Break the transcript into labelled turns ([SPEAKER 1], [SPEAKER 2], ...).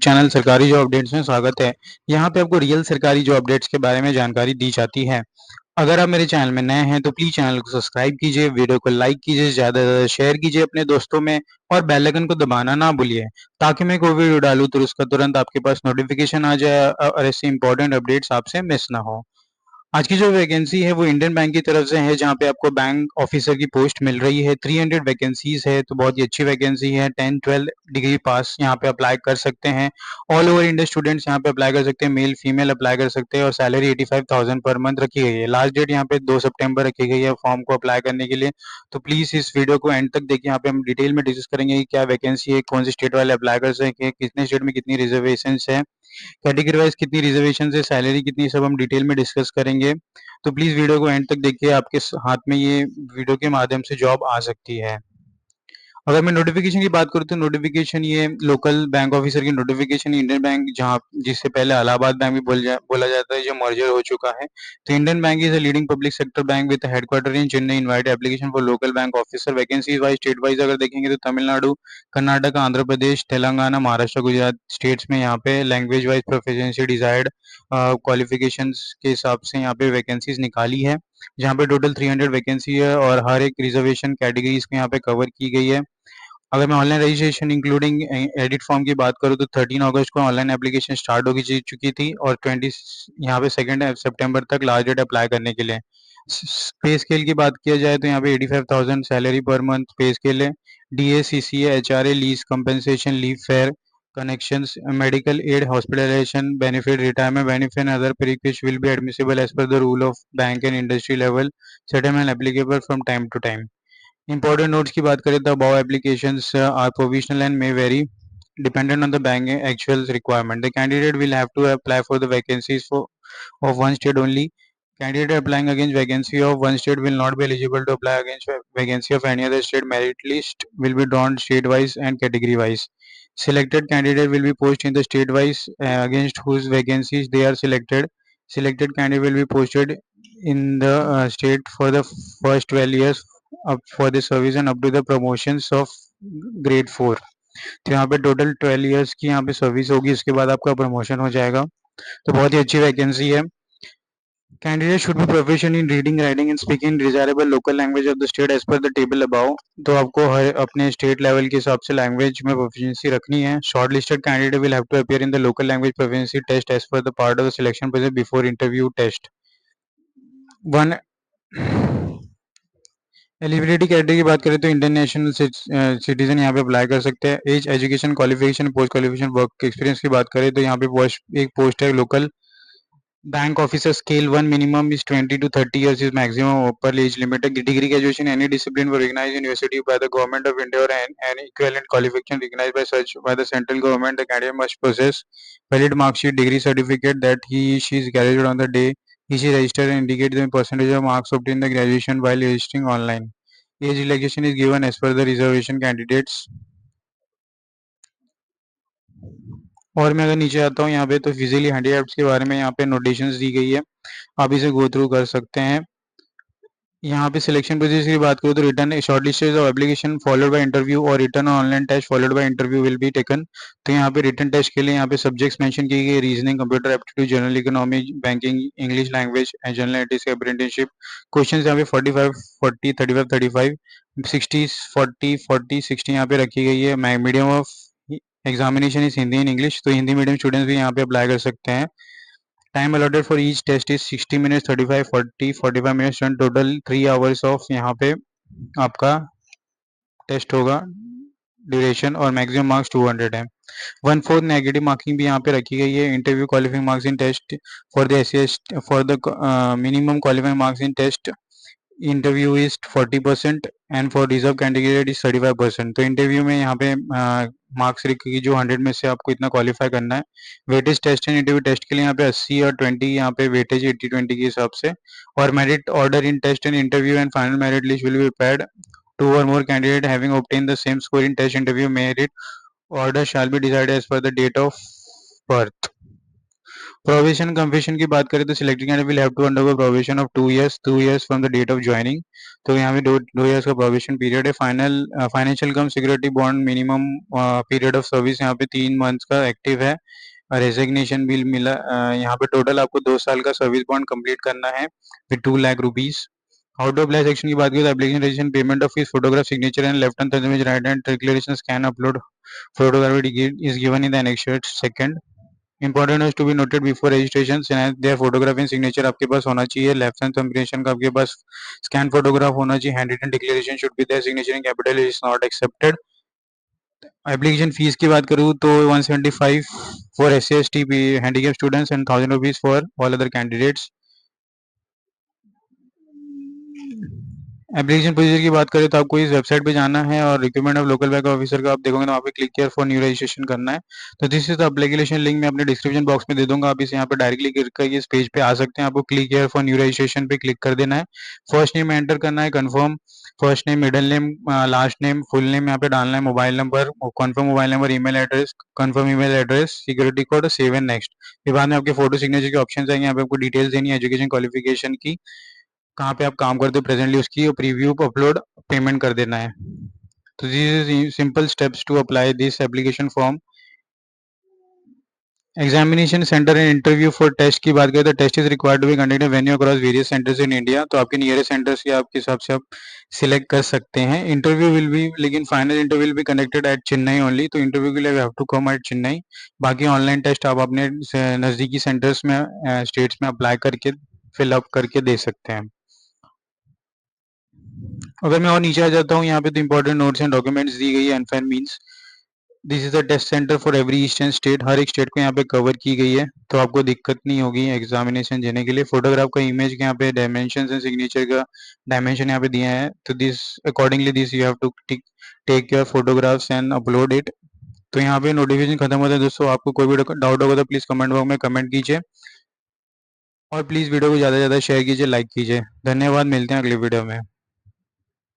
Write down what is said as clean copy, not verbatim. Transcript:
[SPEAKER 1] Channel सरकारी job updates में स्वागत है। यहाँ पे आपको रियल सरकारी जॉब अपडेट्स के बारे में जानकारी दी जाती है। अगर आप मेरे चैनल में नए हैं तो प्लीज़ चैनल को सब्सक्राइब कीजिए, वीडियो को लाइक कीजिए, ज़्यादा से ज़्यादा शेयर कीजिए अपने दोस्तों में और बेल आइकन को दबाना ना भूलिए, ताकि मैं कोई वीडियो डालूँ तो उसका तुरंत आपके पास नोटिफ़िकेशन आ जाए और ऐसे इंपॉर्टेंट अपडेट्स आपसे मिस ना हो। आज की जो वैकेंसी है वो इंडियन बैंक की तरफ से है, जहाँ पे आपको बैंक ऑफिसर की पोस्ट मिल रही है। 300 वैकेंसीज है, तो बहुत ही अच्छी वैकेंसी है। 10-12 डिग्री पास यहाँ पे अप्लाई कर सकते हैं। ऑल ओवर इंडिया स्टूडेंट्स यहाँ पे अप्लाई कर सकते हैं, मेल फीमेल अप्लाई कर सकते हैं और सैलरी 85,000 पर मंथ रखी गई है। लास्ट डेट यहाँ पे 2 सितंबर रखी गई है फॉर्म को अप्लाई करने के लिए। तो प्लीज इस वीडियो को एंड तक देखिए, यहाँ पे हम डिटेल में डिस्कस करेंगे कि क्या वैकेंसी है, कौन सी स्टेट वाले अप्लाई कर सकें, कितने स्टेट में कितनी रिजर्वेशन है, कैटेगरी वाइज कितनी रिजर्वेशन है, सैलरी कितनी, सब हम डिटेल में डिस्कस करेंगे। तो प्लीज वीडियो को एंड तक देखिए, आपके हाथ में ये वीडियो के माध्यम से जॉब आ सकती है। अगर मैं नोटिफिकेशन की बात करूँ तो नोटिफिकेशन ये लोकल बैंक ऑफिसर की नोटिफिकेशन इंडियन बैंक, जहाँ जिससे पहले इलाहाबाद बैंक भी बोला जाता है, जो मर्जर हो चुका है। तो Indian bank is a leading public sector bank with headquarter in Chennai. Invite application for local bank officer. Vacancy wise state wise अगर देखेंगे तो तमिलनाडु, कर्नाटक, आंध्र प्रदेश, तेलंगाना, महाराष्ट्र, गुजरात स्टेट्स में यहाँ पे language wise proficiency desired qualification के हिसाब से यहाँ पे वैकेंसीज निकाली है, जहाँ पे टोटल 300 वैकेंसी है और हर एक रिजर्वेशन कैटेगरीज को यहाँ पे कवर की गई है। अगर मैं online registration including edit form की बात करूँ तो 13 अगस्त को ऑनलाइन एप्लीकेशन स्टार्ट होगी चुकी थी और 20 यहाँ पे 2 सितंबर तक लास्ट डेट अप्लाई करने के लिए। पे स्केल की बात किया जाए तो यहाँ पे 85,000 salary per month pay scale है। DA, CCA, HRA, lease compensation, leave fare, connections, medical aid, hospitalisation benefit, retirement benefit and other perquisites will be admissible as per the rule of bank and industry level settlement applicable from time to time. Important notes की बात करें तो above applications are provisional and may vary dependent on the bank actual requirement. The candidate will have to apply for the vacancies of one state only. Candidate applying against vacancy of one state will not be eligible to apply against vacancy of any other state. Merit list will be drawn state wise and category wise. Selected candidate will be posted in the state wise against whose vacancies they are selected. Selected candidate will be posted in the state for the first 12 years up for the service and up to the promotions of grade 4। तो यहाँ पे total 12 years की यहाँ पे service होगी, उसके बाद आपका प्रमोशन हो जाएगा। तो बहुत ही अच्छी वैकेंसी है। Candidate should be proficient in reading, writing and speaking desirable local language of the state as per the table above. तो आपको हर अपने स्टेट लेवल के हिसाब से लैंग्वेज में प्रोफिशिएंसी रखनी है। Shortlisted candidate will have to appear in the local language proficiency test as per the part of the selection process before interview test. One eligibility criteria की बात करें तो इंडियन नेशनल सिटीजन यहाँ पे apply कर सकते हैं। Age, education qualification, post qualification, work experience की बात करें तो यहाँ पे एक पोस्ट है local bank officer scale 1, minimum is 20 to 30 years is maximum upper age limit. Degree graduation any discipline were recognized university by the government of India or an equivalent qualification recognized by such by the central government. The candidate must possess valid mark sheet, degree certificate that she is graduated on the day he she registered and indicate the percentage of marks obtained in the graduation while registering online. Age relaxation is given as per the reservation candidates. और मैं अगर नीचे आता हूँ यहाँ पे तो physically handicaps के बारे में यहाँ पे नोटेशंस दी गई है, आप इसे गो थ्रू कर सकते हैं। यहाँ पे सिलेक्शन प्रोसेस की बात करूँ तो written shortlisted of application followed by interview और written online test followed by interview will be taken. तो यहाँ पे रिटर्न टेस्ट के लिए यहाँ पे सब्जेक्ट्स मेंशन की गई, reasoning, computer aptitude, general economy, banking, English language and general ethics, apprenticeship. Questions यहाँ पे 45 40 35 35 60 40 40 60 यहाँ पे रखी गई है। Medium of examination is Hindi and English, तो हिंदी मीडियम स्टूडेंट्स भी यहाँ पे अप्लाई कर सकते हैं। Time allotted for each test is 60 minutes, 35 40 45 minutes and total 3 hours of यहाँ पे आपका टेस्ट होगा ड्यूरेशन और मैक्सिमम मार्क्स 200 है। 1/4 नेगेटिव मार्किंग भी यहाँ पे रखी गई है। Interview qualifying marks in test for the S for the minimum qualifying marks in test interview is 40% and for reserve candidate is 35%। तो इंटरव्यू में यहाँ पे मार्क्स रखेगी जो 100 में से आपको इतना क्वालिफाई करना है। Weightage test and interview test के लिए यहाँ पे 80 और 20 यहाँ पे वेटेज 80-20 के हिसाब से। और merit order in test and interview and final merit list will be prepared. Two or more candidate having obtained the same score in test interview merit order shall be decided as per the date of birth. Probation completion की बात करें तो selected candidate will have to undergo probation of 2 years from the date of joining. तो यहाँ पे 2 years का probation period है। Financial cum security bond minimum period of service यहाँ पे 3 months का एक्टिव है। रेजिग्नेशन बिल मिला। यहाँ पे टोटल आपको 2 साल का सर्विस बॉन्ड कंप्लीट करना है with 2 lakh rupees. How to apply section की बात करें तो application registration payment of fees photograph signature and left hand thumb right hand declaration scan upload photograph is given in the annexure second। Important is to be noted before registration their photograph and signature आपके पास होना चाहिए। Left hand थंबनेशन का आपके पास scan photograph होना चाहिए। Handwritten declaration should be there. Signature in capital is not accepted. Application fees की बात करूँ तो 175 for SC/ST handicap students and 1000 rupees for all other candidates. Application procedure की बात करें तो आपको इस वेबसाइट पे जाना है और recruitment of local bank officer का आप देखोगे तो वहाँ पे click care for new registration करना है। तो this is the application link मैं अपने डिस्क्रिप्शन बॉक्स में दे दूंगा। आप इसे यहाँ पे डायरेक्टली क्लिक करके इस पेज पे आ सकते हैं। आपको click care for new registration पे क्लिक कर देना है। फर्स्ट नेम एंटर करना है confirm. First name, middle name, last name, full name यहाँ पे डालना है। Mobile number, confirm mobile number, email address, confirm email address, security code, save and next. फिर बाद में आपके फोटो सिग्नेचर के ऑप्शन आएंगे। यहाँ पे आपको डिटेल्स देनी है एजुकेशन क्वालिफिकेशन की, कहाँ पे आप काम करते हो प्रेजेंटली उसकी, और प्रीव्यू अपलोड पेमेंट कर देना है। तो this is simple steps to apply this application form. Examination centre and interview for test की बात करें तो test is required to be conducted venue across various centres in India. तो आपके नियरेस्ट सेंटर्स के आपके हिसाब से आप सिलेक्ट कर सकते हैं। इंटरव्यू विल बी, लेकिन final interview will be conducted at Chennai only. तो इंटरव्यू के लिए you have to come at Chennai. बाकी ऑनलाइन टेस्ट आप अपने नज़दीकी सेंटर्स में, स्टेट्स में अप्लाई करके फिल अप करके दे सकते हैं। अगर मैं और नीचे आ जाता हूँ, यहाँ पे तो इंपॉर्टेंट नोट्स एंड डॉक्यूमेंट्स दी गई है। एनफायर means this is the test centre for every eastern state. हर एक स्टेट को यहाँ पे कवर की गई है, तो आपको दिक्कत नहीं होगी एग्जामिनेशन देने के लिए। फोटोग्राफ का इमेज के यहाँ पे डायमेंशन एंड सिग्नेचर का डायमेंशन यहाँ पे दिया है। तो this accordingly this you have to take your photographs and upload it. तो यहाँ पे नोटिफिकेशन खत्म होता है दोस्तों। आपको कोई भी डाउट होगा तो प्लीज कमेंट बॉक्स में कमेंट कीजिए, और प्लीज वीडियो को ज़्यादा से ज़्यादा शेयर कीजिए, लाइक कीजिए। धन्यवाद, मिलते हैं अगले वीडियो में।